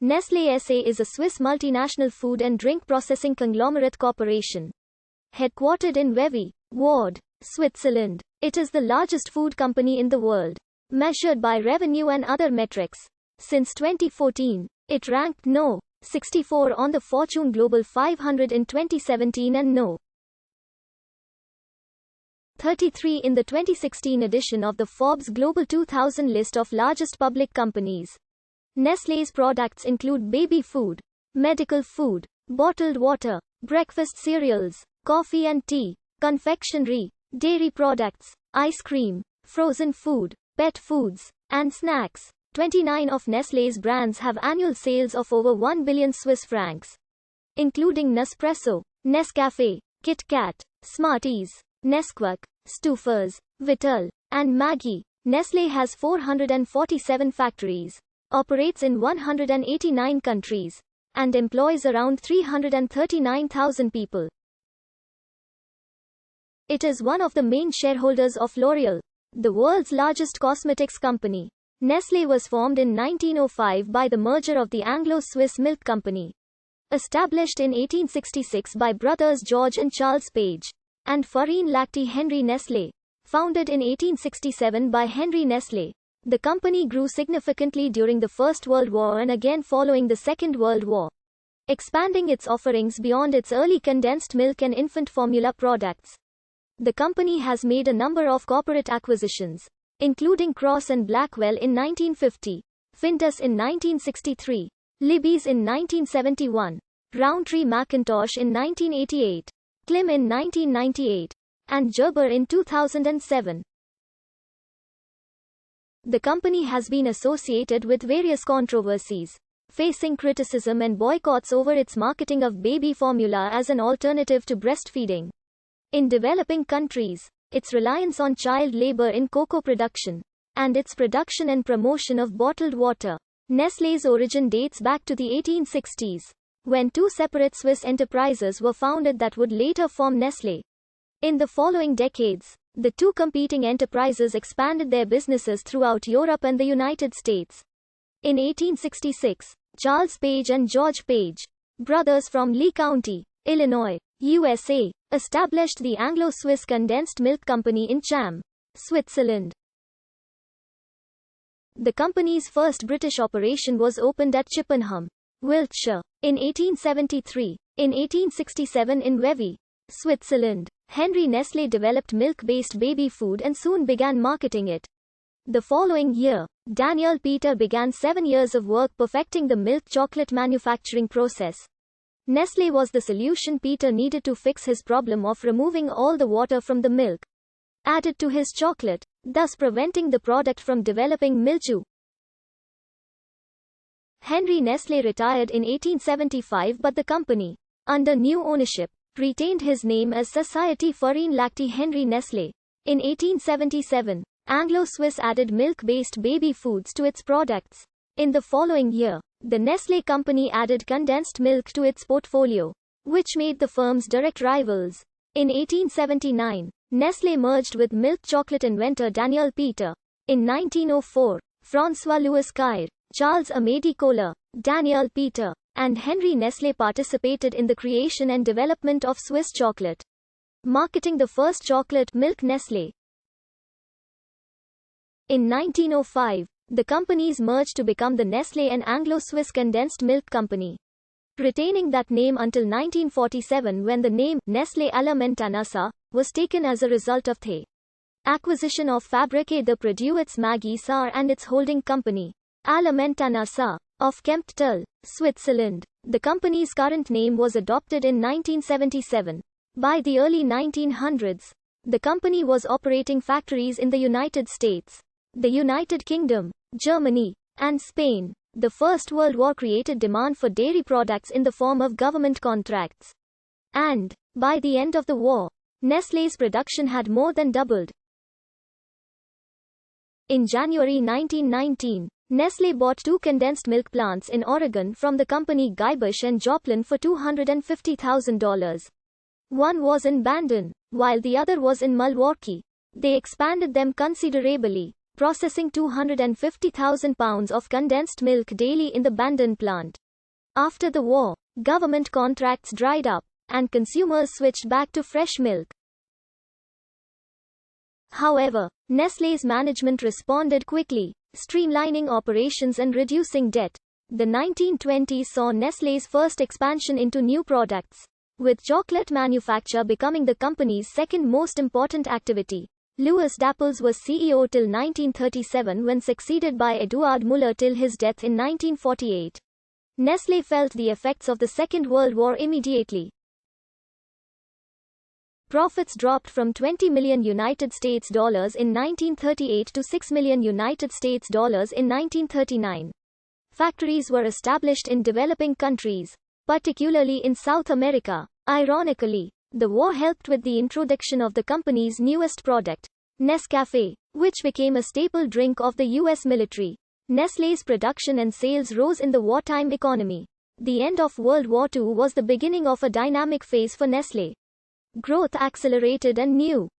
Nestlé SA is a Swiss multinational food and drink processing conglomerate corporation. Headquartered in Vevey, Vaud, Switzerland, it is the largest food company in the world, measured by revenue and other metrics. Since 2014, it ranked No. 64 on the Fortune Global 500 in 2017 and No. 33 in the 2016 edition of the Forbes Global 2000 list of largest public companies. Nestlé's products include baby food, medical food, bottled water, breakfast cereals, coffee and tea, confectionery, dairy products, ice cream, frozen food, pet foods, and snacks. 29 of Nestlé's brands have annual sales of over 1 billion Swiss francs, including Nespresso, Nescafé, Kit Kat, Smarties, Nesquik, Stouffer's, Vittel, and Maggi. Nestlé has 447 factories, operates in 189 countries, and employs around 339,000 people. It is one of the main shareholders of L'Oréal, the world's largest cosmetics company. Nestlé was formed in 1905 by the merger of the Anglo-Swiss Milk Company, established in 1866 by brothers George and Charles Page, and Farine Lactée Henry Nestlé, founded in 1867 by Henry Nestlé. The company grew significantly during the First World War and again following the Second World War, expanding its offerings beyond its early condensed milk and infant formula products. The company has made a number of corporate acquisitions, including Cross and Blackwell in 1950, Fintus in 1963, Libby's in 1971, Rowntree Mackintosh in 1988, Klim in 1998, and Gerber in 2007. The company has been associated with various controversies, facing criticism and boycotts over its marketing of baby formula as an alternative to breastfeeding. In developing countries, its reliance on child labor in cocoa production, and its production and promotion of bottled water. Nestlé's origin dates back to the 1860s, when two separate Swiss enterprises were founded that would later form Nestlé. In the following decades, the two competing enterprises expanded their businesses throughout Europe and the United States. In 1866, Charles Page and George Page, brothers from Lee County, Illinois, USA, established the Anglo-Swiss Condensed Milk Company in Cham, Switzerland. The company's first British operation was opened at Chippenham, Wiltshire, in 1873. In 1867 in Vevey, Switzerland, Henry Nestlé developed milk-based baby food and soon began marketing it. The following year, Daniel Peter began 7 years of work perfecting the milk chocolate manufacturing process. Nestlé was the solution Peter needed to fix his problem of removing all the water from the milk added to his chocolate, thus preventing the product from developing mildew. Henry Nestlé retired in 1875, but the company, under new ownership, retained his name as Société Farine Lactée Henry Nestlé. In 1877, Anglo-Swiss added milk-based baby foods to its products. In the following year, the Nestlé company added condensed milk to its portfolio, which made the firms direct rivals. In 1879, Nestlé merged with milk chocolate inventor Daniel Peter. In 1904, François-Louis Caire, Charles Amédée Kohler, Daniel Peter, and Henry Nestlé participated in the creation and development of Swiss chocolate, marketing the first chocolate milk Nestlé. In 1905, the companies merged to become the Nestlé and Anglo-Swiss Condensed Milk Company, retaining that name until 1947 when the name Nestlé Alimentana SA was taken as a result of the acquisition of Fabrique de Produits Maggi SA and its holding company, Alimentana SA, of Kemptthal, Switzerland. The company's current name was adopted in 1977. By the early 1900s, the company was operating factories in the United States, the United Kingdom, Germany, and Spain. The First World War created demand for dairy products in the form of government contracts. And, by the end of the war, Nestlé's production had more than doubled. In January 1919, Nestlé bought two condensed milk plants in Oregon from the company Guibush and Joplin for $250,000. One was in Bandon, while the other was in Milwaukee. They expanded them considerably, processing 250,000 pounds of condensed milk daily in the Bandon plant. After the war, government contracts dried up, and consumers switched back to fresh milk. However, Nestlé's management responded quickly, streamlining operations and reducing debt. The 1920s saw Nestlé's first expansion into new products, with chocolate manufacture becoming the company's second most important activity. Louis Dapples was CEO till 1937 when succeeded by Eduard Müller till his death in 1948. Nestlé felt the effects of the Second World War immediately. Profits dropped from $20 million in 1938 to $6 million in 1939. Factories were established in developing countries, particularly in South America. Ironically, the war helped with the introduction of the company's newest product, Nescafé, which became a staple drink of the US military. Nestlé's production and sales rose in the wartime economy. The end of World War II was the beginning of a dynamic phase for Nestlé. Growth accelerated and new